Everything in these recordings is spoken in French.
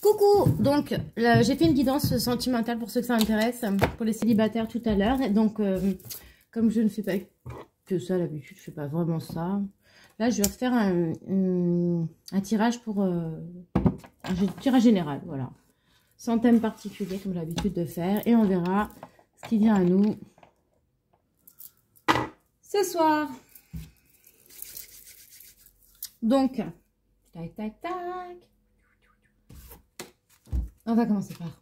Coucou, donc j'ai fait une guidance sentimentale pour ceux que ça intéresse, pour les célibataires tout à l'heure. Donc comme je ne fais pas que ça d'habitude, je fais pas vraiment ça. Là je vais refaire un tirage pour un tirage général, voilà. Sans thème particulier comme j'ai l'habitude de faire. Et on verra ce qui vient à nous ce soir. Donc, tac tac tac. On va commencer par...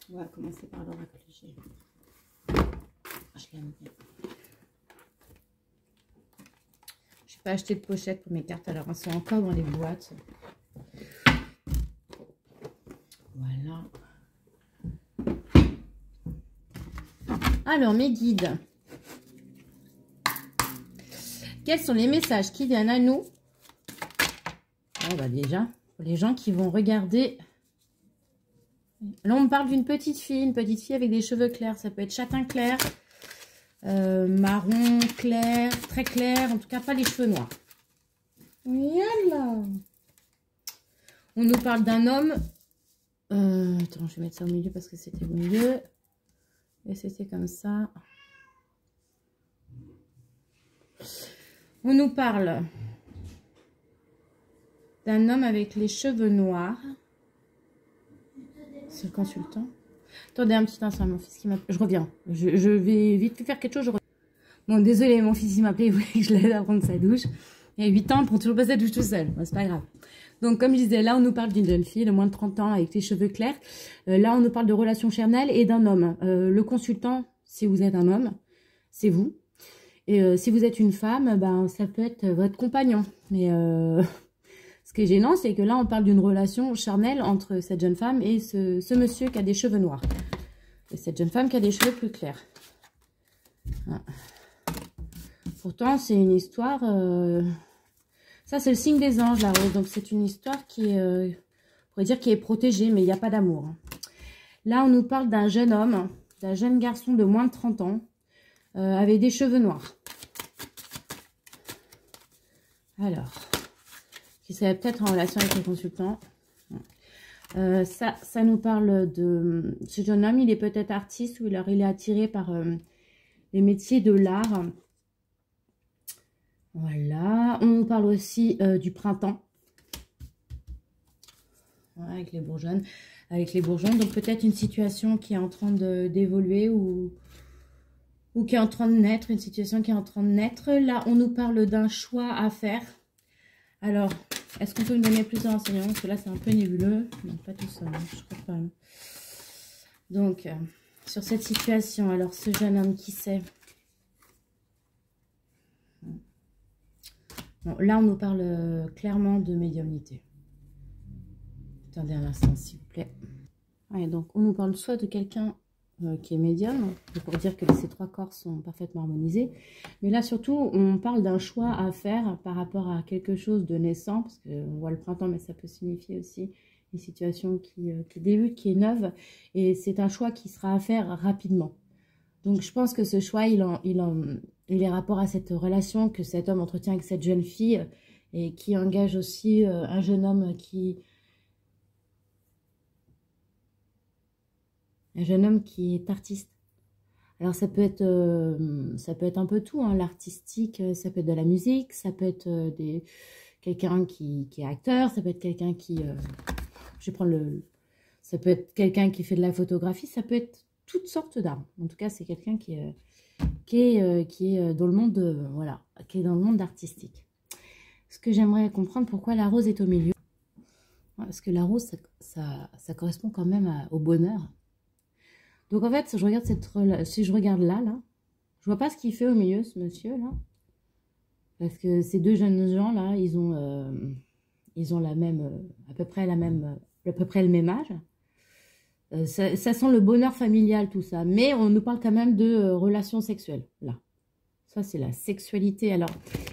l'oracle G. Je l'aime bien. Je n'ai pas acheté de pochette pour mes cartes, alors elles sont encore dans les boîtes. Voilà. Alors, mes guides. Quels sont les messages qui viennent à nous? On va déjà... Pour les gens qui vont regarder. Là, on me parle d'une petite fille avec des cheveux clairs. Ça peut être châtain clair, marron clair, très clair. En tout cas, pas les cheveux noirs. Voilà. On nous parle d'un homme. Attends, je vais mettre ça au milieu parce que c'était au milieu. Et c'était comme ça. On nous parle d'un homme avec les cheveux noirs. C'est le consultant. Attendez un petit instant, mon fils qui m'appelle. Je reviens. Je vais vite faire quelque chose. Je reviens. Bon, désolé, mon fils il m'appelait. Il voulait que je l'aide à prendre sa douche. Il y a 8 ans, il prend toujours pas sa douche tout seul. Bon, c'est pas grave. Donc, comme je disais, là, on nous parle d'une jeune fille de moins de 30 ans avec les cheveux clairs. Là, on nous parle de relations charnelles et d'un homme. Le consultant, si vous êtes un homme, c'est vous. Et si vous êtes une femme, ben, ça peut être votre compagnon. Mais... Ce qui est gênant, c'est que là, on parle d'une relation charnelle entre cette jeune femme et ce monsieur qui a des cheveux noirs. Et cette jeune femme qui a des cheveux plus clairs. Voilà. Pourtant, c'est une histoire... Ça, c'est le signe des anges, la rose. Donc, c'est une histoire qui est... on pourrait dire qui est protégée, mais il n'y a pas d'amour. Là, on nous parle d'un jeune homme, d'un jeune garçon de moins de 30 ans, avec des cheveux noirs. Alors... qui serait peut-être en relation avec le consultant. Ça nous parle de ce jeune homme. Il est peut-être artiste ou alors il est attiré par les métiers de l'art. Voilà. On nous parle aussi du printemps. Voilà, avec les bourgeons. Avec les bourgeons. Donc peut-être une situation qui est en train d'évoluer ou qui est en train de naître. Une situation qui est en train de naître. Là, on nous parle d'un choix à faire. Alors... est-ce qu'on peut me donner plus de renseignements? Parce que là, c'est un peu nébuleux. Non, pas tout ça, hein, je crois pas. Donc, sur cette situation, alors, ce jeune homme, qui c'est? Bon, là, on nous parle clairement de médiumnité. Attendez un instant, s'il vous plaît. Ouais, donc, on nous parle soit de quelqu'un qui est médium, pour dire que ces trois corps sont parfaitement harmonisés. Mais là, surtout, on parle d'un choix à faire par rapport à quelque chose de naissant, parce qu'on voit le printemps, mais ça peut signifier aussi une situation qui débute, qui est neuve, et c'est un choix qui sera à faire rapidement. Donc, je pense que ce choix, il est rapport à cette relation que cet homme entretient avec cette jeune fille, et qui engage aussi un jeune homme qui... un jeune homme qui est artiste. Alors, ça peut être un peu tout, hein. L'artistique, ça peut être de la musique, ça peut être quelqu'un qui est acteur, ça peut être quelqu'un qui... je vais prendre ça peut être quelqu'un qui fait de la photographie, ça peut être toutes sortes d'arts. En tout cas, c'est quelqu'un qui est dans le monde, voilà, qui est dans le monde artistique. Ce que j'aimerais comprendre, pourquoi la rose est au milieu. Parce que la rose, ça correspond quand même au bonheur. Donc en fait, si je regarde là, je vois pas ce qu'il fait au milieu, ce monsieur là. Parce que ces deux jeunes gens là, ils ont la même, à peu près le même âge. Ça sent le bonheur familial, tout ça. Mais on nous parle quand même de relations sexuelles, là. Ça, c'est la sexualité. Alors,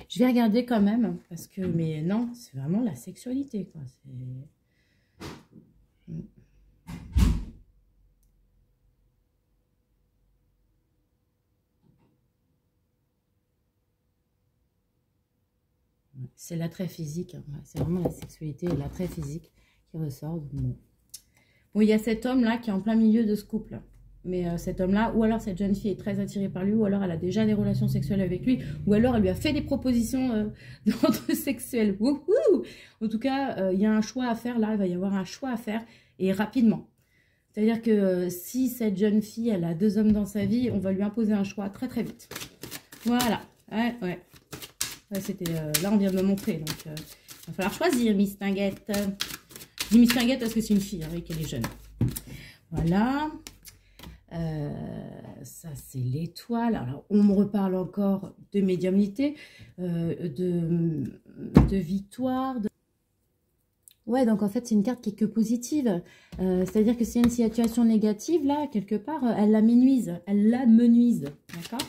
je vais regarder quand même, parce que, mais non, c'est vraiment la sexualité, quoi. c'est l'attrait physique. Hein. Ouais, c'est vraiment la sexualité et l'attrait physique qui ressort. Bon. Bon, il y a cet homme-là qui est en plein milieu de ce couple. Mais cet homme-là, ou alors cette jeune fille est très attirée par lui, ou alors elle a déjà des relations sexuelles avec lui, ou alors elle lui a fait des propositions d'ordre sexuel. Wouhou! En tout cas, il y a un choix à faire là, il va y avoir un choix à faire, et rapidement. C'est-à-dire que si cette jeune fille, elle a 2 hommes dans sa vie, on va lui imposer un choix très très vite. Voilà. Ouais. C'était là, on vient de me montrer, donc il va falloir choisir, Miss Tinguette. Je dis Miss Tinguette parce que c'est une fille, hein, et qu'elle est jeune. Voilà. Ça c'est l'étoile. Alors on me reparle encore de médiumnité, de victoire. Ouais, donc en fait c'est une carte qui est que positive. C'est-à-dire que c'est une situation négative là, quelque part, elle la menuise. Elle la menuise. D'accord?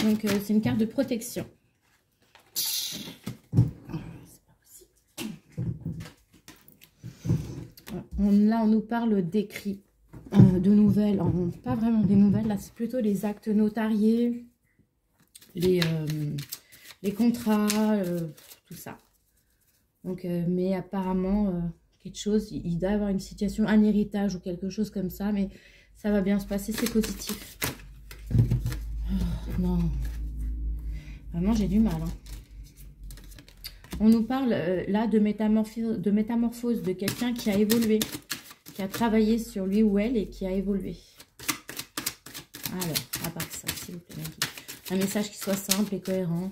Donc c'est une carte de protection. Là on nous parle d'écrits. De nouvelles, pas vraiment des nouvelles, là c'est plutôt les actes notariés, les contrats, tout ça. Donc, mais apparemment, quelque chose, il doit y avoir une situation, un héritage ou quelque chose comme ça, mais ça va bien se passer, c'est positif. Oh, non, vraiment j'ai du mal. Hein. On nous parle là de métamorphose de quelqu'un qui a évolué. Qui a travaillé sur lui ou elle et qui a évolué. Alors, à part ça, s'il vous plaît. Un message qui soit simple et cohérent.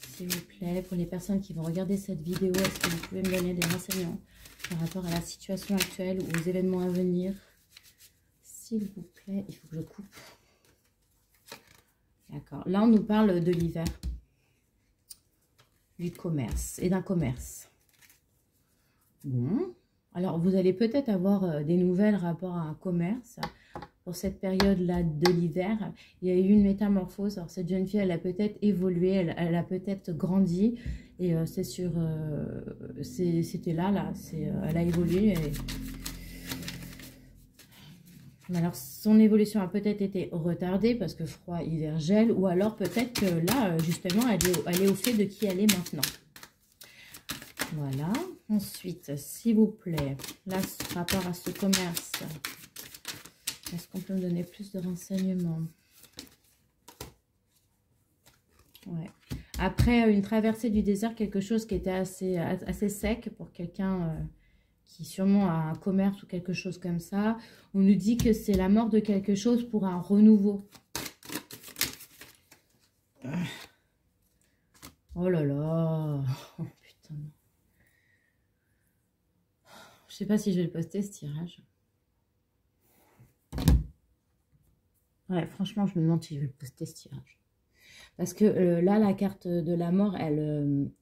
S'il vous plaît, pour les personnes qui vont regarder cette vidéo, est-ce que vous pouvez me donner des renseignements par rapport à la situation actuelle ou aux événements à venir? S'il vous plaît, il faut que je coupe. D'accord. Là, on nous parle de l'hiver. Du commerce et d'un commerce. Bon, alors vous allez peut-être avoir des nouvelles rapport à un commerce pour cette période-là de l'hiver. Il y a eu une métamorphose. Alors cette jeune fille, elle a peut-être évolué, elle a peut-être grandi. Et c'est sur, c'était là, elle a évolué. Alors son évolution a peut-être été retardée parce que froid, hiver, gel. Ou alors peut-être que là, justement, elle est au fait de qui elle est maintenant. Voilà. Ensuite, s'il vous plaît, là, par rapport à ce commerce, est-ce qu'on peut me donner plus de renseignements? Ouais. Après une traversée du désert, quelque chose qui était assez sec pour quelqu'un qui sûrement a un commerce ou quelque chose comme ça. On nous dit que c'est la mort de quelque chose pour un renouveau. Oh là là. Oh, putain. Je sais pas si je vais le poster, ce tirage. Ouais, franchement, je me demande si je vais le poster, ce tirage. Parce que là, la carte de la mort, elle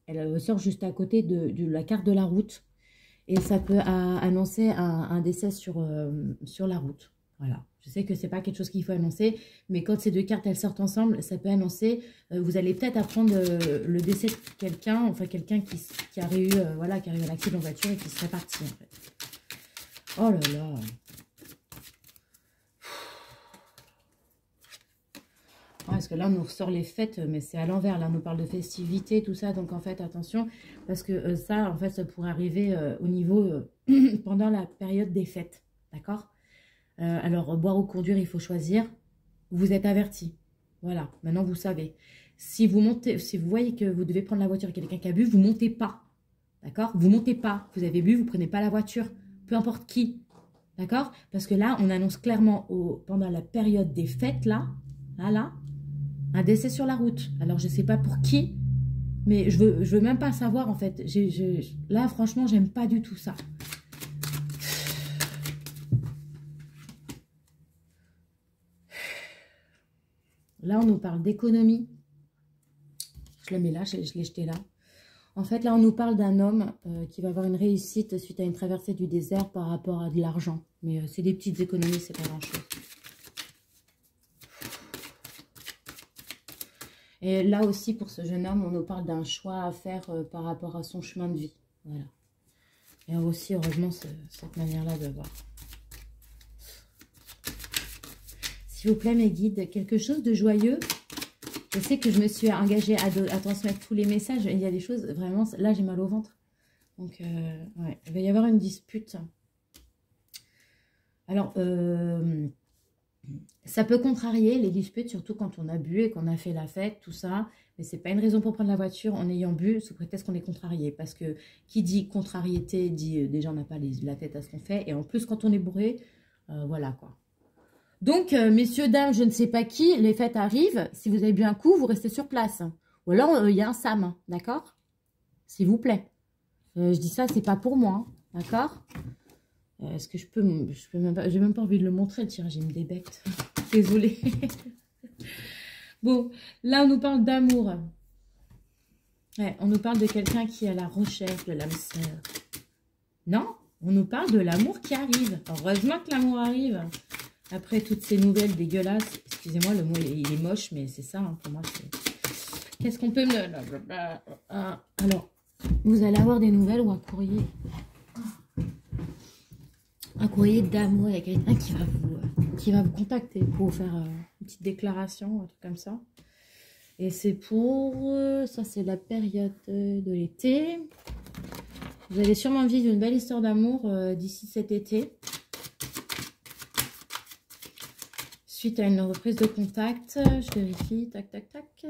sort juste à côté de la carte de la route. Et ça peut annoncer un décès sur la route. Voilà. Je sais que c'est pas quelque chose qu'il faut annoncer, mais quand ces 2 cartes, elles sortent ensemble, ça peut annoncer, vous allez peut-être apprendre le décès de quelqu'un, enfin quelqu'un qui a eu, voilà, qui a eu un accident de voiture et qui serait parti, en fait. Oh là là. Ouais, parce que là, on nous ressort les fêtes, mais c'est à l'envers. Là, on nous parle de festivités, tout ça. Donc, en fait, attention, parce que ça, en fait, ça pourrait arriver au niveau pendant la période des fêtes. D'accord? Alors, boire ou conduire, il faut choisir. Vous êtes avertis. Voilà, maintenant, vous savez. Si vous montez, si vous voyez que vous devez prendre la voiture et qu'il y a quelqu'un qui a bu, vous ne montez pas. D'accord? Vous ne montez pas. Vous avez bu, vous ne prenez pas la voiture. Peu importe qui. D'accord? Parce que là, on annonce clairement pendant la période des fêtes, là, un décès sur la route. Alors, je ne sais pas pour qui, mais je veux même pas savoir, en fait. Là, franchement, j'aime pas du tout ça. Là, on nous parle d'économie. Je le mets là, je l'ai jeté là. En fait, là, on nous parle d'un homme qui va avoir une réussite suite à une traversée du désert par rapport à de l'argent. Mais c'est des petites économies, c'est pas grand-chose. Et là aussi, pour ce jeune homme, on nous parle d'un choix à faire par rapport à son chemin de vie. Voilà. Et aussi, heureusement, cette manière-là de voir. S'il vous plaît, mes guides, quelque chose de joyeux Je sais que je me suis engagée à transmettre tous les messages. Il y a des choses, vraiment, là, j'ai mal au ventre. Donc, ouais, il va y avoir une dispute. Alors, ça peut contrarier les disputes, surtout quand on a bu et qu'on a fait la fête, tout ça. Mais c'est pas une raison pour prendre la voiture en ayant bu, sous prétexte qu'on est contrarié. Parce que qui dit contrariété, dit déjà on n'a pas la tête à ce qu'on fait. Et en plus, quand on est bourré, voilà quoi. Donc, messieurs, dames, je ne sais pas qui, les fêtes arrivent. Si vous avez bu un coup, vous restez sur place. Ou alors, il y a un Sam, d'accord? S'il vous plaît. Je dis ça, c'est pas pour moi, d'accord? Est-ce que je peux même pas, j'ai même pas envie de le montrer, tiens, j'ai mis des bêtes. Désolée. Bon, là, on nous parle d'amour. Ouais, on nous parle de quelqu'un qui est à la recherche de l'âme sœur. Non, on nous parle de l'amour qui arrive. Heureusement que l'amour arrive. Après toutes ces nouvelles dégueulasses, excusez-moi, le mot il est moche, mais c'est ça, hein, pour moi. Qu'est-ce qu'on peut me... Alors, vous allez avoir des nouvelles ou un courrier. Un courrier d'amour. Il y a quelqu'un qui va vous contacter pour vous faire une petite déclaration, un truc comme ça. Et c'est pour... ça, c'est la période de l'été. Vous allez sûrement vivre une belle histoire d'amour d'ici cet été. Suite à une reprise de contact, je vérifie, tac, tac, tac,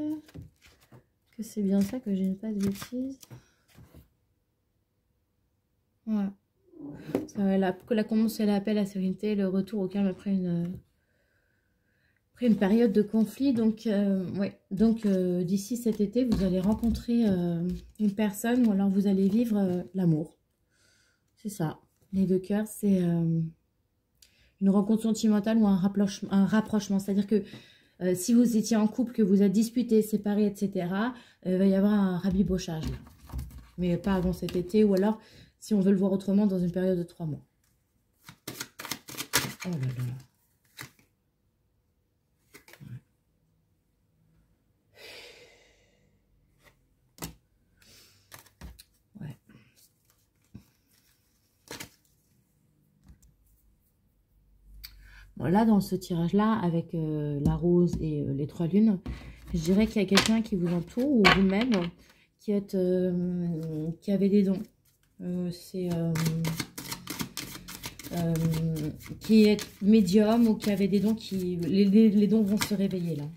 que c'est bien ça, que je n'ai pas de bêtises. Ouais. La commencé l'appel à sérénité, le retour au calme après une période de conflit. Donc, ouais. Donc d'ici cet été, vous allez rencontrer une personne ou alors vous allez vivre l'amour. C'est ça. Les deux cœurs, c'est... une rencontre sentimentale ou un rapprochement. C'est-à-dire que si vous étiez en couple, que vous êtes disputé, séparé, etc., il va y avoir un rabibochage. Mais pas avant cet été, ou alors, si on veut le voir autrement, dans une période de 3 mois. Oh là là. Ouais. Bon, là, dans ce tirage-là, avec la rose et les 3 lunes, je dirais qu'il y a quelqu'un qui vous entoure, ou vous-même, qui avait des dons. Qui est médium ou qui avait des dons, les dons vont se réveiller, là.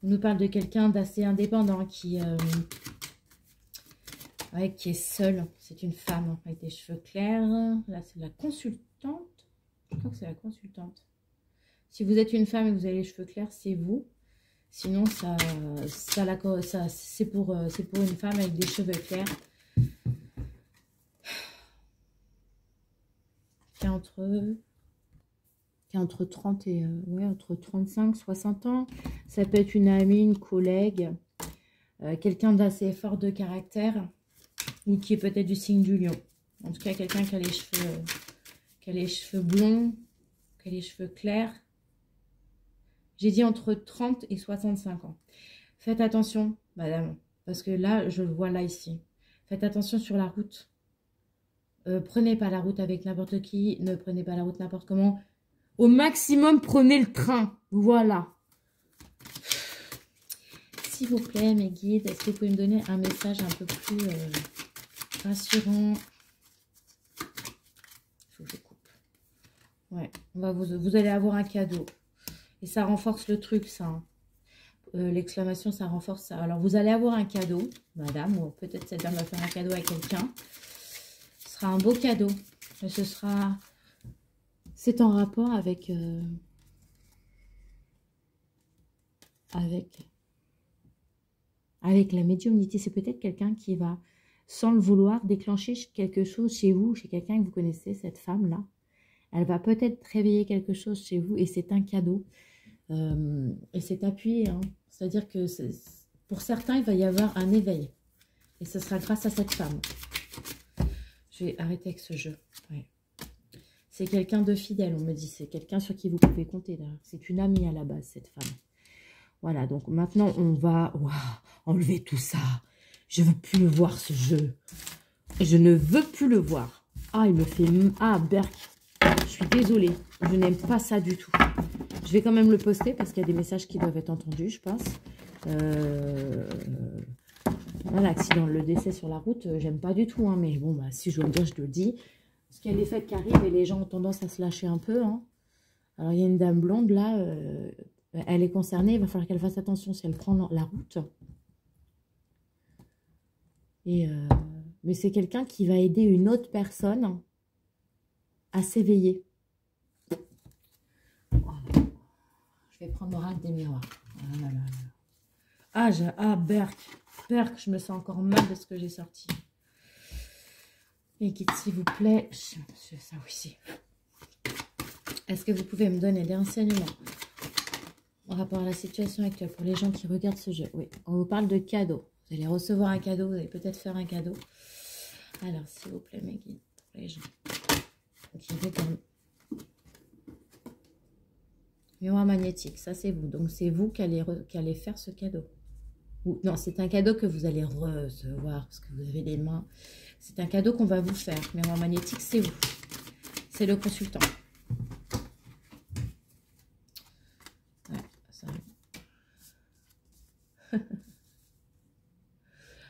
On nous parle de quelqu'un d'assez indépendant, qui est seul. C'est une femme avec des cheveux clairs. Là, c'est la consultante. Je crois que c'est la consultante. Si vous êtes une femme et que vous avez les cheveux clairs, c'est vous. Sinon, c'est pour une femme avec des cheveux clairs. Qui est entre 30 et... entre 35, 60 ans. Ça peut être une amie, une collègue. Quelqu'un d'assez fort de caractère. Ou qui est peut-être du signe du lion. En tout cas, quelqu'un qui a les cheveux blonds, qui a les cheveux clairs. J'ai dit entre 30 et 65 ans. Faites attention, madame, parce que là, je le vois là, ici. Faites attention sur la route. Prenez pas la route avec n'importe qui, ne prenez pas la route n'importe comment. Au maximum, prenez le train. Voilà. S'il vous plaît, mes guides, est-ce que vous pouvez me donner un message un peu plus rassurant? Il faut que je coupe. Ouais, vous allez avoir un cadeau. Et ça renforce le truc, ça. Hein. L'exclamation, ça renforce ça. Alors, vous allez avoir un cadeau, madame, ou peut-être cette dame va faire un cadeau à quelqu'un. Ce sera un beau cadeau. Et ce sera... C'est en rapport avec... avec la médiumnité. C'est peut-être quelqu'un qui va, sans le vouloir, déclencher quelque chose chez vous, chez quelqu'un que vous connaissez, cette femme-là. Elle va peut-être réveiller quelque chose chez vous et c'est un cadeau. Et c'est appuyé, hein. C'est-à-dire que pour certains, il va y avoir un éveil. Et ce sera grâce à cette femme. Je vais arrêter avec ce jeu. Ouais. C'est quelqu'un de fidèle, on me dit. C'est quelqu'un sur qui vous pouvez compter. C'est une amie à la base, cette femme. Voilà, donc maintenant, on va enlever tout ça. Je ne veux plus le voir, ce jeu. Je ne veux plus le voir. Ah, il me fait... Ah, Berk, je suis désolée. Je n'aime pas ça du tout. Je vais quand même le poster parce qu'il y a des messages qui doivent être entendus, je pense. Voilà, l'accident, le décès sur la route, j'aime pas du tout. Hein, mais bon, bah, si je dois le dire, je le dis. Parce qu'il y a des fêtes qui arrivent et les gens ont tendance à se lâcher un peu. Hein. Alors, il y a une dame blonde, là, elle est concernée. Il va falloir qu'elle fasse attention si elle prend la route. Et, mais c'est quelqu'un qui va aider une autre personne à s'éveiller. Je vais prendre l'oracle des miroirs. Ah, là, là, là. Ah, Berk, je me sens encore mal de ce que j'ai sorti. Et guide, s'il vous plaît. Monsieur, ça aussi. Est-ce que vous pouvez me donner des renseignements en rapport à la situation actuelle pour les gens qui regardent ce jeu? Oui, on vous parle de cadeaux. Vous allez recevoir un cadeau, vous allez peut-être faire un cadeau. Alors, s'il vous plaît, mes guides, pour les gens qui regardent. Miroir magnétique, ça c'est vous. Donc, c'est vous qui allez faire ce cadeau. Ou, non, c'est un cadeau que vous allez recevoir parce que vous avez les mains. C'est un cadeau qu'on va vous faire. Miroir magnétique, c'est vous. C'est le consultant. Ouais, ça.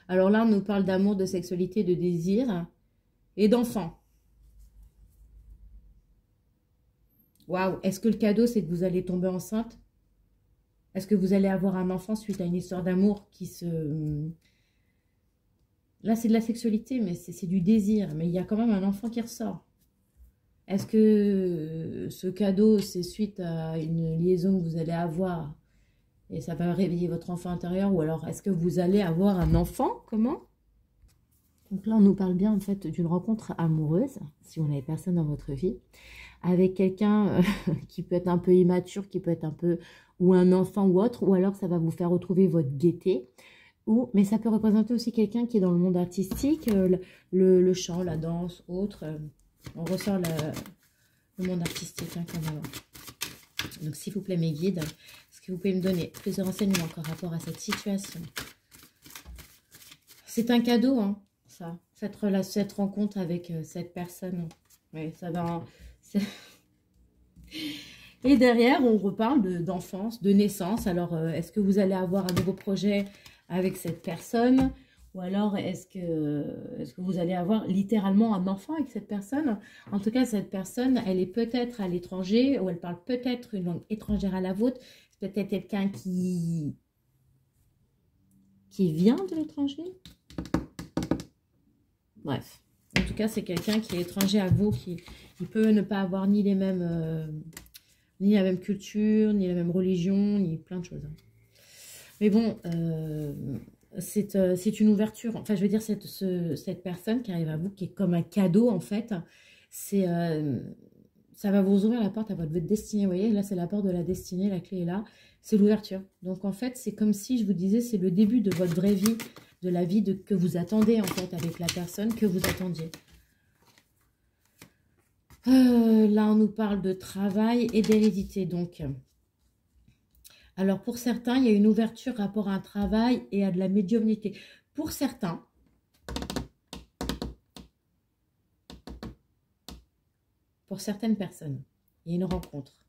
Alors là, on nous parle d'amour, de sexualité, de désir et d'enfant. Waouh, est-ce que le cadeau, c'est que vous allez tomber enceinte? Est-ce que vous allez avoir un enfant suite à une histoire d'amour qui se... Là, c'est de la sexualité, mais c'est du désir. Mais il y a quand même un enfant qui ressort. Est-ce que ce cadeau, c'est suite à une liaison que vous allez avoir et ça va réveiller votre enfant intérieur? Ou alors, est-ce que vous allez avoir un enfant? Comment? Donc là, on nous parle bien, en fait, d'une rencontre amoureuse, si vous n'avez personne dans votre vie, avec quelqu'un qui peut être un peu immature, qui peut être un peu... ou un enfant ou autre, ou alors ça va vous faire retrouver votre gaieté. Mais ça peut représenter aussi quelqu'un qui est dans le monde artistique, le chant, la danse, autre. On ressort le monde artistique hein, quand même. Donc s'il vous plaît mes guides, est-ce que vous pouvez me donner plus de renseignements par rapport à cette situation? C'est un cadeau, hein, ça, cette rencontre avec cette personne. Oui, ça va... Et derrière, on reparle d'enfance, de naissance. Alors, est-ce que vous allez avoir un nouveau projet avec cette personne? Ou alors, est-ce que vous allez avoir littéralement un enfant avec cette personne? En tout cas, cette personne, elle est peut-être à l'étranger, ou elle parle peut-être une langue étrangère à la vôtre. C'est peut-être quelqu'un qui vient de l'étranger. Bref. En tout cas, c'est quelqu'un qui est étranger à vous, qui peut ne pas avoir ni les mêmes... ni la même culture, ni la même religion, ni plein de choses. Mais bon, c'est une ouverture. Enfin, je veux dire, cette personne qui arrive à vous, qui est comme un cadeau, en fait, ça va vous ouvrir la porte à votre destinée. Vous voyez, là, c'est la porte de la destinée, la clé est là. C'est l'ouverture. Donc, en fait, c'est comme si, je vous disais, c'est le début de votre vraie vie, de la vie que vous attendez, en fait, avec la personne que vous attendiez. Là, on nous parle de travail et d'hérédité. Donc, alors pour certains, il y a une ouverture rapport à un travail et à de la médiumnité. Pour certaines personnes, il y a une rencontre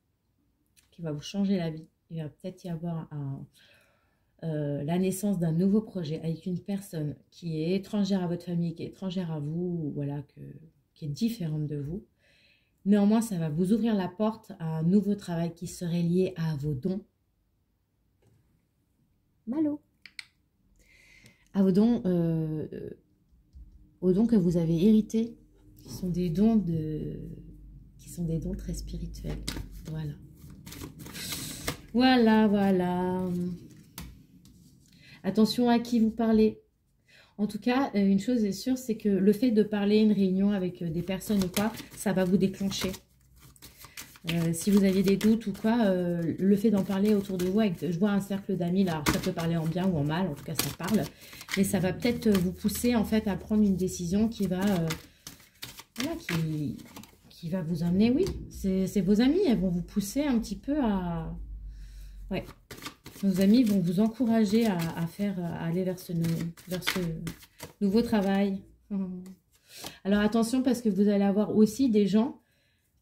qui va vous changer la vie. Il va peut-être y avoir la naissance d'un nouveau projet avec une personne qui est étrangère à votre famille, qui est étrangère à vous, voilà, qui est différente de vous. Néanmoins, ça va vous ouvrir la porte à un nouveau travail qui serait lié à vos dons. Malo. À vos dons, aux dons que vous avez hérités, qui sont des dons très spirituels. Voilà. Voilà, voilà. Attention à qui vous parlez. En tout cas, une chose est sûre, c'est que le fait de parler une réunion avec des personnes ou quoi, ça va vous déclencher. Si vous aviez des doutes ou quoi, le fait d'en parler autour de vous, je vois un cercle d'amis, là, alors ça peut parler en bien ou en mal, en tout cas ça parle, mais ça va peut-être vous pousser en fait à prendre une décision qui va, voilà, qui va vous amener, oui, c'est vos amis, elles vont vous pousser un petit peu à, ouais, vos amis vont vous encourager à aller vers ce nouveau travail. Alors attention parce que vous allez avoir aussi des gens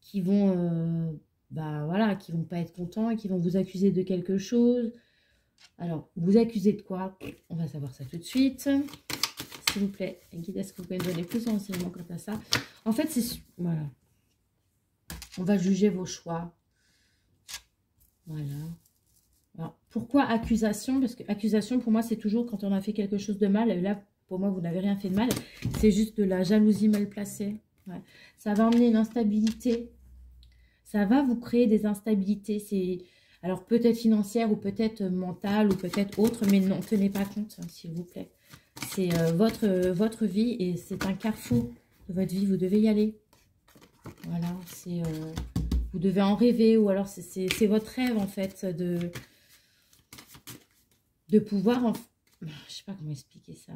qui vont bah voilà, qui vont pas être contents et qui vont vous accuser de quelque chose. Alors, vous accusez de quoi? On va savoir ça tout de suite. S'il vous plaît, guide, est-ce que vous pouvez me donner plus d'enseignements quant à ça? En fait, c'est... Voilà. On va juger vos choix. Voilà. Alors, pourquoi accusation? Parce que accusation, pour moi, c'est toujours quand on a fait quelque chose de mal. Et là, pour moi, vous n'avez rien fait de mal. C'est juste de la jalousie mal placée. Ouais. Ça va emmener une instabilité. Ça va vous créer des instabilités. C'est... Alors, peut-être financière ou peut-être mentale ou peut-être autre. Mais non, tenez pas compte, hein, s'il vous plaît. C'est votre vie et c'est un carrefour de votre vie. Vous devez y aller. Voilà, c'est... vous devez en rêver ou alors c'est votre rêve, en fait, de pouvoir... Je sais pas comment expliquer ça.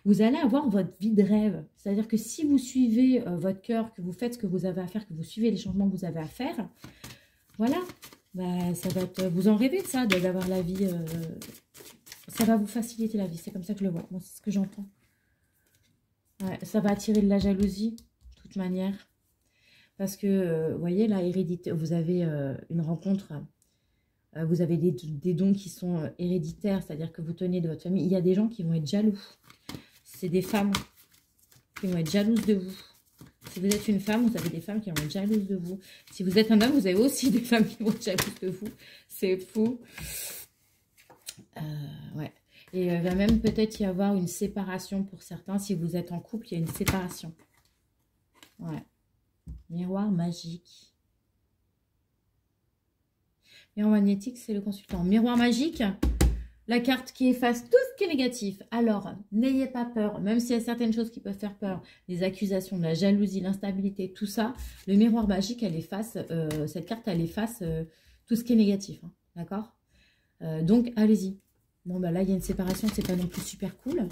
Vous allez avoir votre vie de rêve. C'est-à-dire que si vous suivez votre cœur, que vous faites ce que vous avez à faire, que vous suivez les changements que vous avez à faire, voilà, bah, ça va être... Vous en rêvez de ça, d'avoir la vie... ça va vous faciliter la vie. C'est comme ça que je le vois. Moi, c'est ce que j'entends. Ouais, ça va attirer de la jalousie, de toute manière. Parce que, vous voyez, la hérédité, vous avez une rencontre... vous avez des dons qui sont héréditaires, c'est-à-dire que vous tenez de votre famille. Il y a des gens qui vont être jaloux. C'est des femmes qui vont être jalouses de vous. Si vous êtes une femme, vous avez des femmes qui vont être jalouses de vous. Si vous êtes un homme, vous avez aussi des femmes qui vont être jalouses de vous. C'est fou. Ouais. Et il va même peut-être y avoir une séparation pour certains. Si vous êtes en couple, il y a une séparation. Ouais. Miroir magique. Miroir magnétique, c'est le consultant. Miroir magique, la carte qui efface tout ce qui est négatif. Alors, n'ayez pas peur, même s'il y a certaines choses qui peuvent faire peur, les accusations, la jalousie, l'instabilité, tout ça, le miroir magique, elle efface, cette carte, elle efface tout ce qui est négatif. Hein, d'accord? Donc, allez-y. Bon, bah là, il y a une séparation, c'est pas non plus super cool,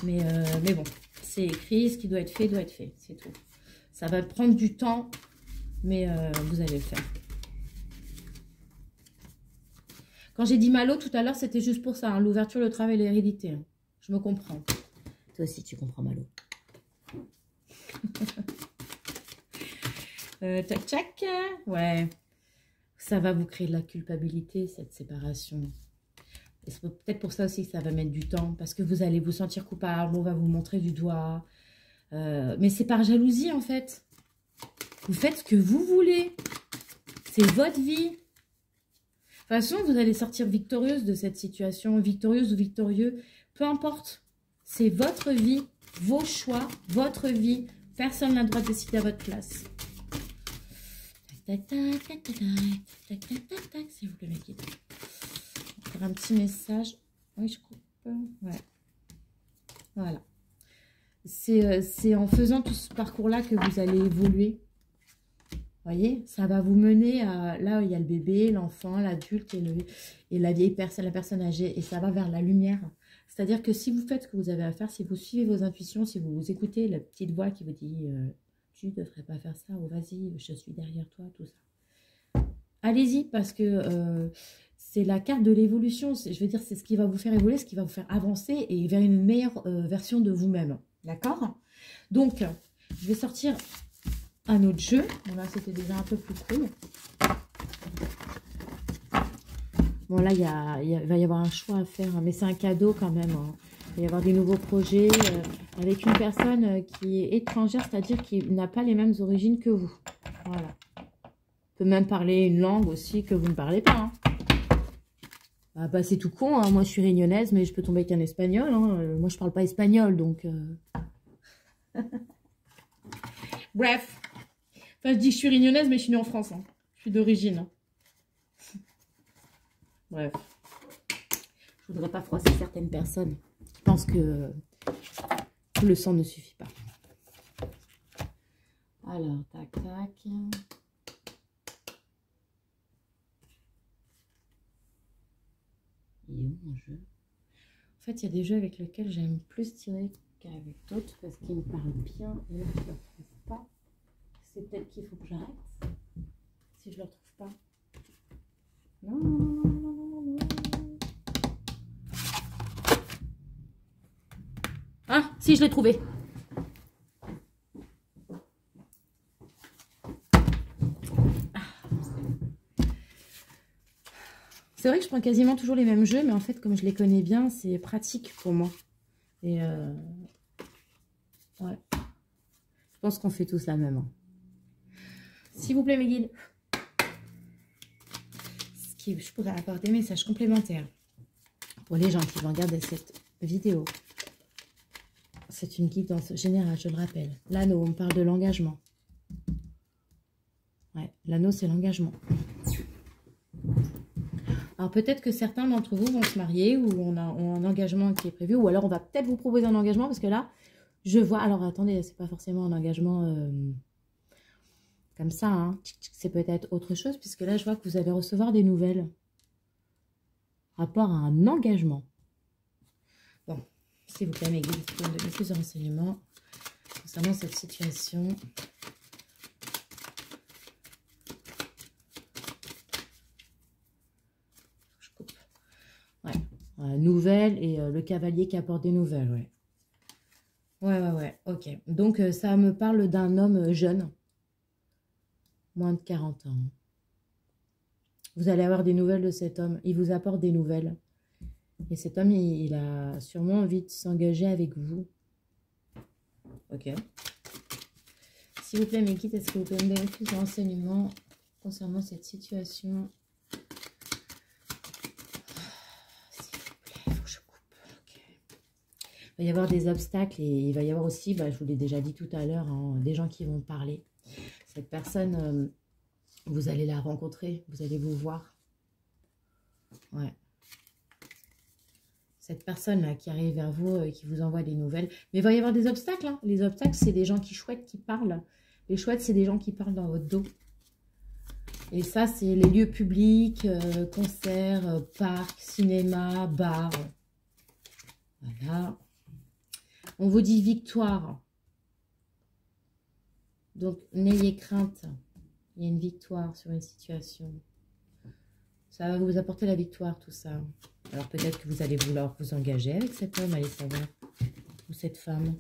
mais bon, c'est écrit, ce qui doit être fait, c'est tout. Ça va prendre du temps, mais vous allez le faire. Quand j'ai dit Malo tout à l'heure, c'était juste pour ça. Hein, l'ouverture, le travail et l'hérédité. Hein. Je me comprends. Toi aussi, tu comprends Malo. Tac, tac. Ouais. Ça va vous créer de la culpabilité, cette séparation. Et c'est peut-être pour ça aussi que ça va mettre du temps. Parce que vous allez vous sentir coupable. On va vous montrer du doigt. Mais c'est par jalousie, en fait. Vous faites ce que vous voulez. C'est votre vie. De toute façon, vous allez sortir victorieuse de cette situation, victorieuse ou victorieux, peu importe. C'est votre vie, vos choix, votre vie. Personne n'a le droit de décider à votre place. Tac, tac, tac, tac, tac, tac, tac, tac, tac, s'il vous plaît, mes guides. On va faire un petit message. Oui, je coupe. Ouais. Voilà. C'est en faisant tout ce parcours-là que vous allez évoluer. Voyez, ça va vous mener à... Là, il y a le bébé, l'enfant, l'adulte et la vieille personne, la personne âgée. Et ça va vers la lumière. C'est-à-dire que si vous faites ce que vous avez à faire, si vous suivez vos intuitions, si vous écoutez la petite voix qui vous dit tu ne devrais pas faire ça, ou vas-y, je suis derrière toi, tout ça. Allez-y, parce que c'est la carte de l'évolution. Je veux dire, c'est ce qui va vous faire évoluer, ce qui va vous faire avancer et vers une meilleure version de vous-même. D'accord? Donc, je vais sortir... un autre jeu. Bon, là, c'était déjà un peu plus cool. Bon, là, il va y avoir un choix à faire. Mais c'est un cadeau quand même. Hein. Il va y avoir des nouveaux projets avec une personne qui est étrangère, c'est-à-dire qui n'a pas les mêmes origines que vous. Voilà. Peut même parler une langue aussi que vous ne parlez pas. Hein. Ah, bah, c'est tout con. Hein. Moi, je suis réunionnaise, mais je peux tomber avec un espagnol. Hein. Moi, je parle pas espagnol, donc... Bref. Enfin, je dis que je suis réunionnaise, mais je suis née en France. Hein. Je suis d'origine. Hein. Bref. Je voudrais pas froisser certaines personnes qui pensent que le sang ne suffit pas. Alors, tac, tac. Il est où mon jeu? En fait, il y a des jeux avec lesquels j'aime plus tirer qu'avec d'autres parce qu'ils me parlent bien. Et là, je ne le retrouve pas. C'est peut-être qu'il faut que j'arrête. Si je ne le retrouve pas. Non, non, non, non, non, non, non. Ah, si, je l'ai trouvé. c'est vrai que je prends quasiment toujours les mêmes jeux, mais en fait, comme je les connais bien, c'est pratique pour moi. Et ouais, je pense qu'on fait tous la même. Hein. S'il vous plaît, mes guides. Je pourrais avoir des messages complémentaires pour les gens qui vont regarder cette vidéo. C'est une guidance générale, je le rappelle. L'anneau, on parle de l'engagement. Ouais, l'anneau, c'est l'engagement. Alors, peut-être que certains d'entre vous vont se marier ou ont un engagement qui est prévu. Ou alors, on va peut-être vous proposer un engagement parce que là, je vois... Alors, attendez, c'est pas forcément un engagement comme ça. Hein. C'est peut-être autre chose puisque là, je vois que vous allez recevoir des nouvelles. Rapport à un engagement. Bon, s'il vous plaît, mes guides, vous pouvez me donner plus de renseignements concernant cette situation. Je coupe. Ouais. Nouvelles et le cavalier qui apporte des nouvelles, ouais. Ouais, ok. Donc, ça me parle d'un homme jeune. Moins de 40 ans. Vous allez avoir des nouvelles de cet homme. Il vous apporte des nouvelles. Et cet homme, il a sûrement envie de s'engager avec vous. Ok. S'il vous plaît, mes guides, est-ce que vous pouvez me donner plus de renseignements concernant cette situation? S'il vous plaît, il faut que je coupe. Okay. Il va y avoir des obstacles et il va y avoir aussi, je vous l'ai déjà dit tout à l'heure, hein, des gens qui vont parler. Cette personne, vous allez la rencontrer, vous allez vous voir. Ouais. Cette personne-là qui arrive vers vous et qui vous envoie des nouvelles. Mais il va y avoir des obstacles. Hein. Les obstacles, c'est des gens qui chouettent, qui parlent. Les chouettes, c'est des gens qui parlent dans votre dos. Et ça, c'est les lieux publics, concerts, parcs, cinéma, bars. Voilà. On vous dit victoire. Donc, n'ayez crainte. Il y a une victoire sur une situation. Ça va vous apporter la victoire, tout ça. Alors, peut-être que vous allez vouloir vous engager avec cet homme, allez savoir. Ou cette femme.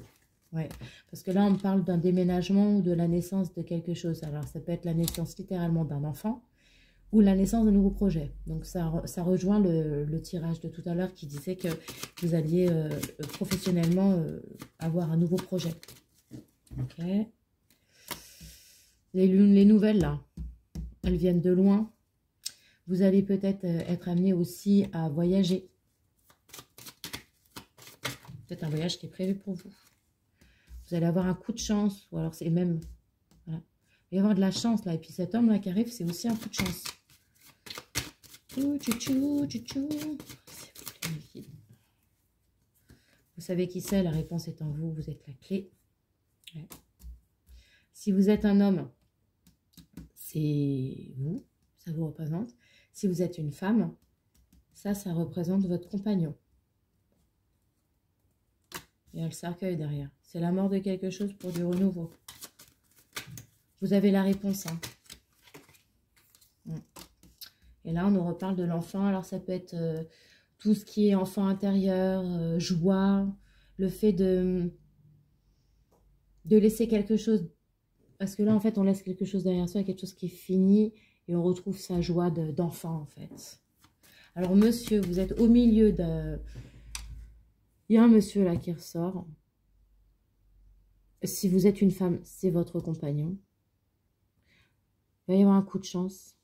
Ouais. Parce que là, on parle d'un déménagement ou de la naissance de quelque chose. Alors, ça peut être la naissance littéralement d'un enfant ou la naissance d'un nouveau projet. Donc, ça rejoint le tirage de tout à l'heure qui disait que vous alliez professionnellement avoir un nouveau projet. Ok. Les nouvelles, là, elles viennent de loin. Vous allez peut-être être amené aussi à voyager. Peut-être un voyage qui est prévu pour vous. Vous allez avoir un coup de chance. Ou alors c'est même... Voilà. Il va y avoir de la chance là. Et puis cet homme là qui arrive, c'est aussi un coup de chance. Vous savez qui c'est, la réponse est en vous. Vous êtes la clé. Ouais. Si vous êtes un homme, c'est vous. Ça vous représente. Si vous êtes une femme, ça représente votre compagnon. Il y a le cercueil derrière. C'est la mort de quelque chose pour du renouveau. Vous avez la réponse. Hein. Et là, on nous reparle de l'enfant. Alors, ça peut être tout ce qui est enfant intérieur, joie, le fait de laisser quelque chose. Parce que là, en fait, on laisse quelque chose derrière soi, quelque chose qui est fini. Et on retrouve sa joie d'enfant, en fait. Alors, monsieur, vous êtes au milieu de... Il y a un monsieur là qui ressort. Si vous êtes une femme, c'est votre compagnon. Il va y avoir un coup de chance.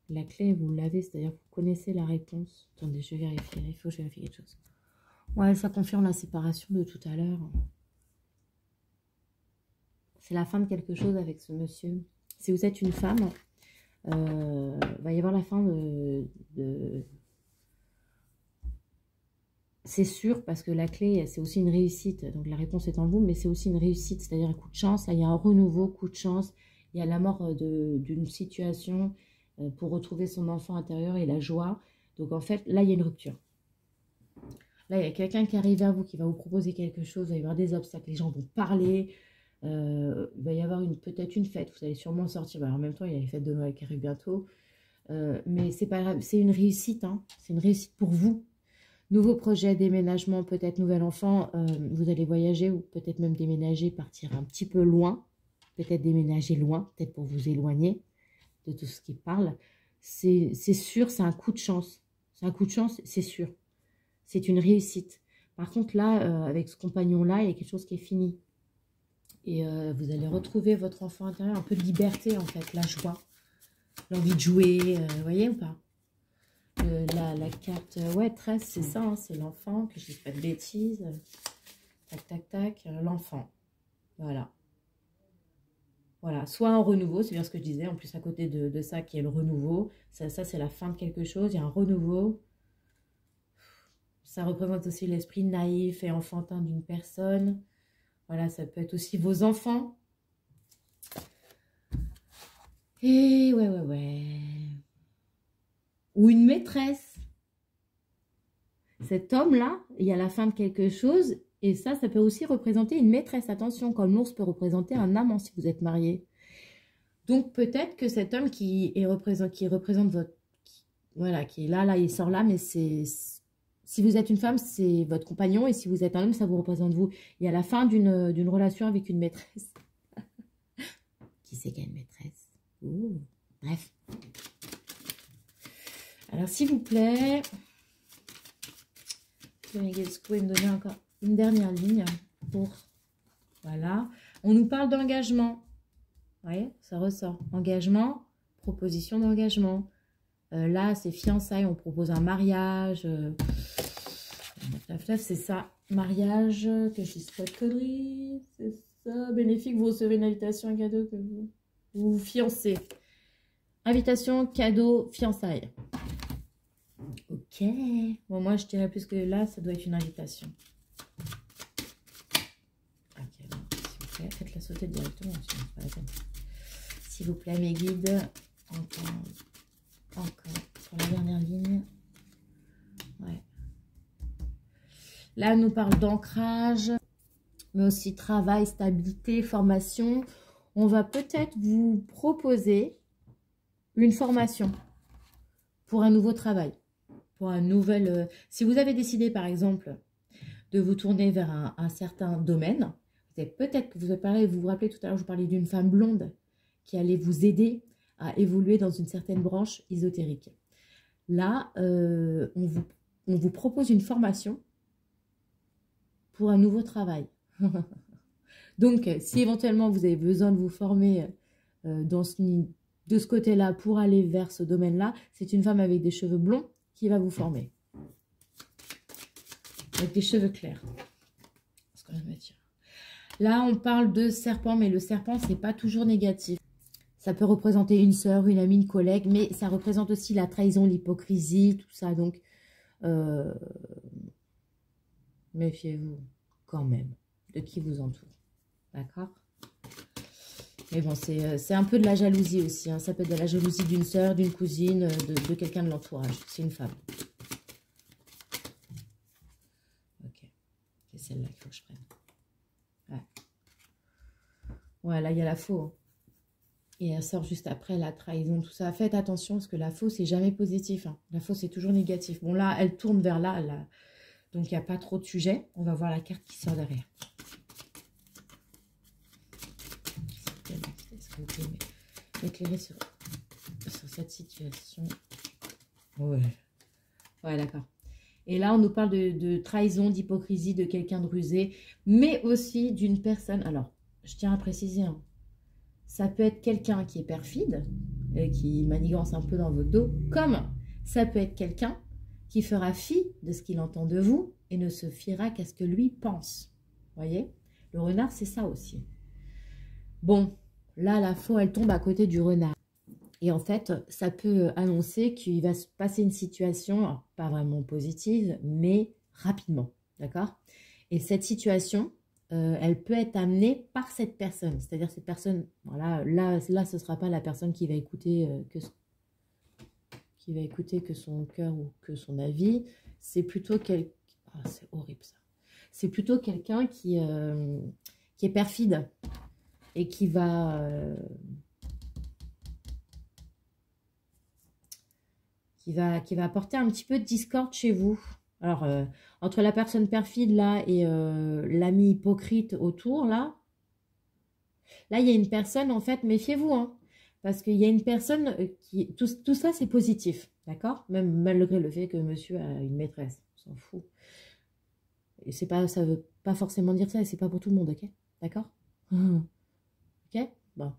La clé, vous l'avez, c'est-à-dire que vous connaissez la réponse. Attendez, je vais vérifier. Il faut que je vérifie quelque chose. Ouais, ça confirme la séparation de tout à l'heure. C'est la fin de quelque chose avec ce monsieur. Si vous êtes une femme, va y avoir la fin de... C'est sûr, parce que la clé, c'est aussi une réussite. Donc, la réponse est en vous, mais c'est aussi une réussite, c'est-à-dire un coup de chance. Là, il y a un renouveau, coup de chance. Il y a la mort d'une situation pour retrouver son enfant intérieur et la joie. Donc, en fait, là, il y a une rupture. Là, il y a quelqu'un qui arrive vers vous, qui va vous proposer quelque chose. Il va y avoir des obstacles. Les gens vont parler. Il va y avoir peut-être une fête. Vous allez sûrement sortir. Alors, en même temps, il y a les fêtes de Noël qui arrivent bientôt. Mais c'est pas grave. C'est une réussite. Hein. C'est une réussite pour vous. Nouveau projet, déménagement, peut-être nouvel enfant, vous allez voyager ou peut-être même déménager, partir un petit peu loin, peut-être déménager loin, peut-être pour vous éloigner de tout ce qui parle. c'est sûr, c'est un coup de chance. C'est un coup de chance, c'est sûr. C'est une réussite. Par contre, là, avec ce compagnon-là, il y a quelque chose qui est fini. Et vous allez retrouver votre enfant intérieur, un peu de liberté, en fait, la joie, l'envie de jouer, vous voyez ou pas? La carte, ouais, 13, c'est ça, hein, c'est l'enfant, que je ne dis pas de bêtises. Tac, tac, tac, l'enfant. Voilà. Voilà, soit un renouveau, c'est bien ce que je disais, en plus à côté de ça qui est le renouveau, ça c'est la fin de quelque chose, il y a un renouveau. Ça représente aussi l'esprit naïf et enfantin d'une personne. Voilà, ça peut être aussi vos enfants. Et ouais. Ou une maîtresse. Cet homme-là, il y a la fin de quelque chose. Et ça peut aussi représenter une maîtresse. Attention, comme l'ours peut représenter un amant si vous êtes marié. Donc peut-être que cet homme qui représente votre... Voilà, qui est là, il sort là, mais c'est... Si vous êtes une femme, c'est votre compagnon. Et si vous êtes un homme, ça vous représente vous. Il y a la fin d'une relation avec une maîtresse. Qui c'est qu'il y a une maîtresse? Ouh. Bref. Alors, s'il vous plaît... Vous pouvez me donner encore une dernière ligne pour... Voilà. On nous parle d'engagement. Vous voyez, ça ressort. Engagement, proposition d'engagement. Là, c'est fiançailles, on propose un mariage. C'est ça. Mariage, que je dise pas de conneries. C'est ça. Bénéfique, vous recevez une invitation, un cadeau que vous vous fiancez. Invitation, cadeau, fiançailles. Ok. Bon, moi, je dirais plus que là, ça doit être une invitation. Ok, bon, s'il vous plaît, faites-la sauter directement. Sinon, pas la peine. S'il vous plaît, mes guides. Encore. Sur la dernière ligne. Ouais. Là, on nous parle d'ancrage, mais aussi travail, stabilité, formation. On va peut-être vous proposer une formation pour un nouveau travail. Pour un nouvel... si vous avez décidé, par exemple, de vous tourner vers un certain domaine, peut-être que vous vous rappelez tout à l'heure, je vous parlais d'une femme blonde qui allait vous aider à évoluer dans une certaine branche ésotérique. Là, on vous propose une formation pour un nouveau travail. Donc, si éventuellement vous avez besoin de vous former de ce côté-là pour aller vers ce domaine-là, c'est une femme avec des cheveux blonds qui va vous former. Avec des cheveux clairs. Là, on parle de serpent, mais le serpent, c'est pas toujours négatif. Ça peut représenter une sœur, une amie, une collègue, mais ça représente aussi la trahison, l'hypocrisie, tout ça. Donc, méfiez-vous quand même de qui vous entoure. D'accord? Mais bon, c'est un peu de la jalousie aussi. Hein. Ça peut être de la jalousie d'une sœur, d'une cousine, de quelqu'un de l'entourage. C'est une femme. Ok. C'est celle-là qu'il faut que je prenne. Ouais. Ouais, là, il y a la faux. Hein. Et elle sort juste après, la trahison, tout ça. Faites attention, parce que la faux, c'est jamais positif. Hein. La faux, c'est toujours négatif. Bon, là, elle tourne vers là. Donc, il n'y a pas trop de sujet. On va voir la carte qui sort derrière. Est-ce que vous pouvez m'éclairer sur cette situation? Ouais. Ouais, d'accord. Et là, on nous parle de trahison, d'hypocrisie, de quelqu'un de rusé, mais aussi d'une personne... Alors, je tiens à préciser, hein, ça peut être quelqu'un qui est perfide, et qui manigance un peu dans votre dos, comme ça peut être quelqu'un qui fera fi de ce qu'il entend de vous et ne se fiera qu'à ce que lui pense. Vous voyez? Le renard, c'est ça aussi. Bon, là, la faux, elle tombe à côté du renard. Et en fait, ça peut annoncer qu'il va se passer une situation, alors, pas vraiment positive, mais rapidement. D'accord? Et cette situation... elle peut être amenée par cette personne. C'est-à-dire cette personne, voilà, là, ce ne sera pas la personne qui va écouter que son cœur ou que son avis. C'est plutôt quelqu'un... Oh, c'est horrible ça. C'est plutôt quelqu'un qui est perfide et qui va... qui va apporter un petit peu de discorde chez vous. Alors, entre la personne perfide, là, et l'ami hypocrite autour, là, il y a une personne, en fait, méfiez-vous, hein, Parce qu'il y a une personne qui... Tout ça, c'est positif, d'accord? Même malgré le fait que monsieur a une maîtresse, on s'en fout. Et c'est pas, ça veut pas forcément dire ça, et c'est pas pour tout le monde, ok? D'accord? Ok? Bon.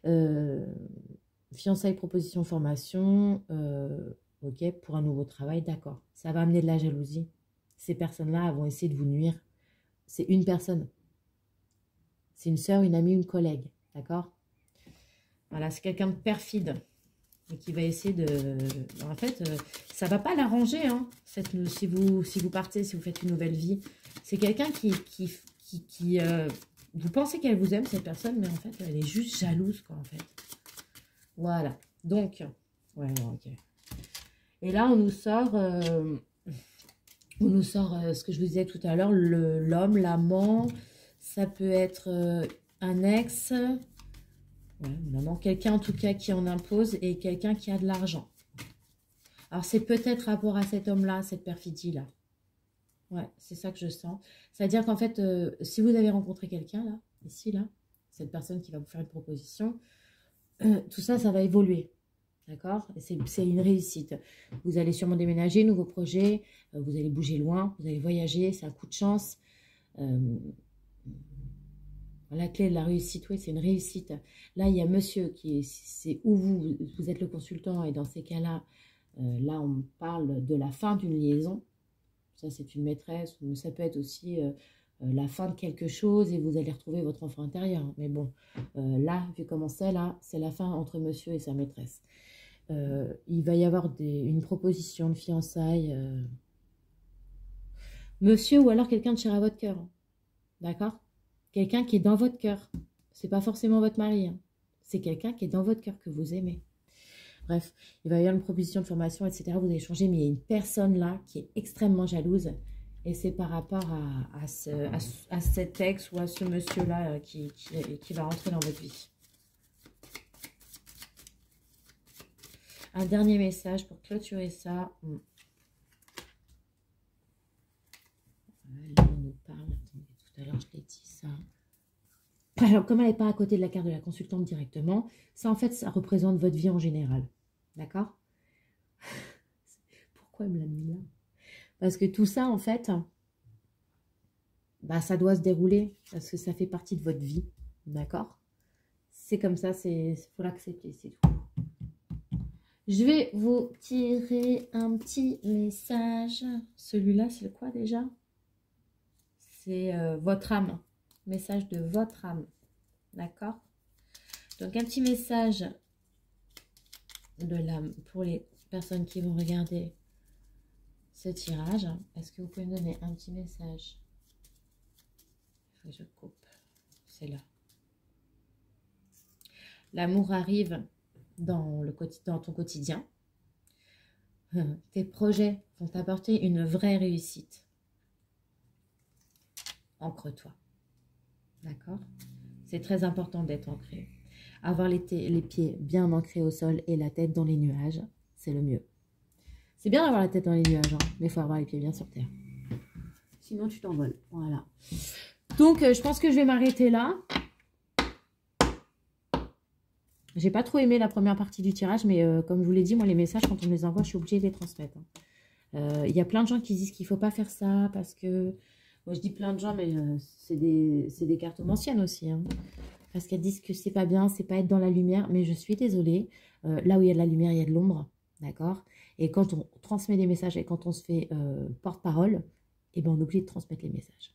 Euh, Fiançailles, proposition, formation, ok, pour un nouveau travail, d'accord. Ça va amener de la jalousie. Ces personnes-là vont essayer de vous nuire. C'est une personne. C'est une sœur, une amie, une collègue, d'accord? Voilà, c'est quelqu'un de perfide et qui va essayer de... En fait, ça va pas l'arranger, hein, si vous partez, si vous faites une nouvelle vie. C'est quelqu'un qui vous pensez qu'elle vous aime, cette personne, mais en fait, elle est juste jalouse, quoi, en fait. Voilà. Donc, ouais, bon, ok. Et là, on nous sort ce que je vous disais tout à l'heure, l'homme, l'amant. Ça peut être un ex, ouais, vraiment quelqu'un en tout cas qui en impose et quelqu'un qui a de l'argent. Alors, c'est peut-être rapport à cet homme-là, cette perfidie-là. Ouais, c'est ça que je sens. C'est-à-dire qu'en fait, si vous avez rencontré quelqu'un, là, ici, là, cette personne qui va vous faire une proposition, tout ça, ça va évoluer. D'accord? C'est une réussite. Vous allez sûrement déménager, nouveau projet, vous allez bouger loin, vous allez voyager, c'est un coup de chance. La clé de la réussite, oui, c'est une réussite. Là, il y a monsieur c'est où vous êtes le consultant et dans ces cas-là, là, on parle de la fin d'une liaison. Ça, c'est une maîtresse, ou ça peut être aussi la fin de quelque chose et vous allez retrouver votre enfant intérieur. Mais bon, là, vu comment c'est, là, c'est la fin entre monsieur et sa maîtresse. Il va y avoir une proposition de fiançailles. Monsieur ou alors quelqu'un de cher à votre cœur. Hein. D'accord? Quelqu'un qui est dans votre cœur. C'est pas forcément votre mari. Hein. C'est quelqu'un qui est dans votre cœur, que vous aimez. Bref, il va y avoir une proposition de formation, etc. Vous allez changer, mais il y a une personne là qui est extrêmement jalouse. Et c'est par rapport à cet ex ou à ce monsieur-là qui va rentrer dans votre vie. Un dernier message pour clôturer ça. Là, on nous parle. Attendez, tout à l'heure, je l'ai dit ça. Alors, comme elle n'est pas à côté de la carte de la consultante directement, ça, en fait, ça représente votre vie en général. D'accord? Pourquoi elle me l'a mis là? Parce que tout ça, en fait, bah, ça doit se dérouler parce que ça fait partie de votre vie. D'accord? C'est comme ça, il faut l'accepter, c'est tout. Je vais vous tirer un petit message. Celui-là, c'est quoi déjà? C'est votre âme. Message de votre âme. D'accord? Donc, un petit message de l'âme pour les personnes qui vont regarder ce tirage. Est-ce que vous pouvez me donner un petit message? Il faut que je coupe. C'est là. L'amour arrive dans ton quotidien. Tes projets vont t'apporter une vraie réussite. Ancre-toi. D'accord? C'est très important d'être ancré. Avoir les pieds bien ancrés au sol et la tête dans les nuages, c'est le mieux. C'est bien d'avoir la tête dans les nuages, hein, mais il faut avoir les pieds bien sur terre. Sinon, tu t'envoles. Voilà. Donc, je pense que je vais m'arrêter là. J'ai pas trop aimé la première partie du tirage, mais comme je vous l'ai dit, moi, les messages, quand on me les envoie, je suis obligée de les transmettre. Il y a plein de gens qui disent qu'il ne faut pas faire ça parce que... Moi, je dis plein de gens, mais c'est des cartes anciennes aussi. Hein. Parce qu'elles disent que c'est pas bien, c'est pas être dans la lumière. Mais je suis désolée. Là où il y a de la lumière, il y a de l'ombre. D'accord? Et quand on transmet des messages et quand on se fait porte-parole, eh ben, on oublie de transmettre les messages.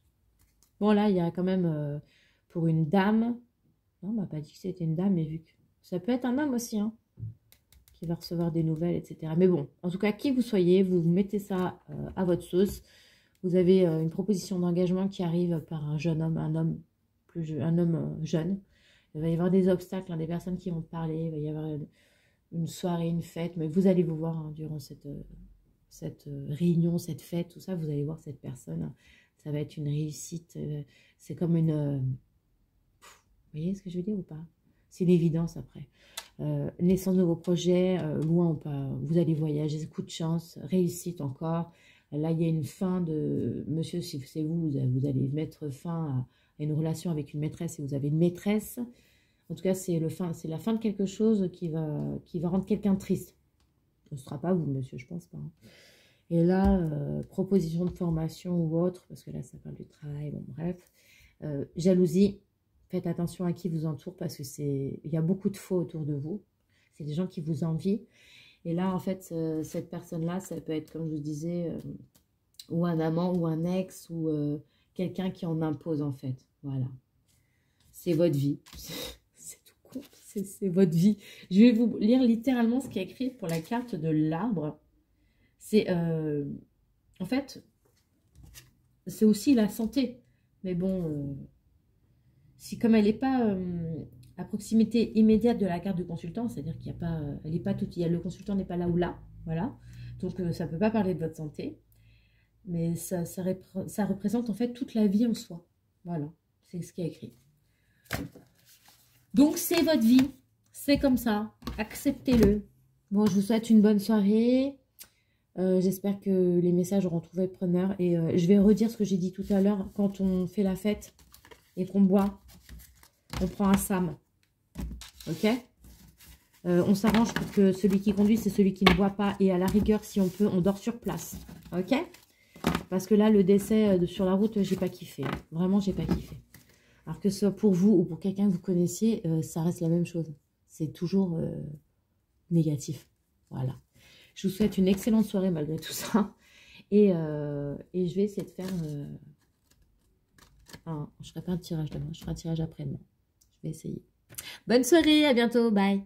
Bon, là, il y a quand même pour une dame... Non, on m'a pas dit que c'était une dame, mais vu que... Ça peut être un homme aussi, hein, qui va recevoir des nouvelles, etc. Mais bon, en tout cas, qui vous soyez, vous mettez ça à votre sauce. Vous avez une proposition d'engagement qui arrive par un jeune homme, un homme jeune. Il va y avoir des obstacles, hein, des personnes qui vont te parler. Il va y avoir une soirée, une fête. Mais vous allez vous voir hein, durant cette réunion, cette fête, tout ça. Vous allez voir cette personne. Ça va être une réussite. C'est comme une... vous voyez ce que je veux dire ou pas? C'est l'évidence après. Naissance de vos projets, loin ou pas. Vous allez voyager, coup de chance, réussite encore. Là, il y a une fin de... Monsieur, si c'est vous, vous allez mettre fin à une relation avec une maîtresse et vous avez une maîtresse. En tout cas, c'est la fin de quelque chose qui va rendre quelqu'un triste. Ce ne sera pas vous, monsieur, je pense pas. Hein. Et là, proposition de formation ou autre, parce que là, ça parle du travail, bon, bref. Jalousie, faites attention à qui vous entoure, parce que il y a beaucoup de faux autour de vous. C'est des gens qui vous envient. Et là, en fait, cette personne-là, ça peut être, comme je vous disais, ou un amant, ou un ex, ou quelqu'un qui en impose, en fait. Voilà. C'est votre vie. C'est tout court. C'est votre vie. Je vais vous lire littéralement ce qui est écrit pour la carte de l'arbre. C'est, en fait, c'est aussi la santé. Mais bon, si comme elle n'est pas à proximité immédiate de la carte du consultant, c'est-à-dire qu'il n'y a pas, elle est pas toute, le consultant n'est pas là ou là, voilà. Donc ça ne peut pas parler de votre santé, mais ça représente en fait toute la vie en soi. Voilà, c'est ce qui est écrit. Donc c'est votre vie, c'est comme ça, acceptez-le. Bon, je vous souhaite une bonne soirée. J'espère que les messages auront trouvé preneur. Et je vais redire ce que j'ai dit tout à l'heure. Quand on fait la fête et qu'on boit, on prend un SAM. Ok, on s'arrange pour que celui qui conduit, c'est celui qui ne boit pas. Et à la rigueur, si on peut, on dort sur place. Ok, parce que là, le décès sur la route, j'ai pas kiffé. Vraiment, j'ai pas kiffé. Alors que ce soit pour vous ou pour quelqu'un que vous connaissiez, ça reste la même chose. C'est toujours négatif. Voilà. Je vous souhaite une excellente soirée malgré tout ça. Et je vais essayer de faire... je ne ferai pas un tirage demain, je ferai un tirage après-demain. Je vais essayer. Bonne soirée, à bientôt, bye.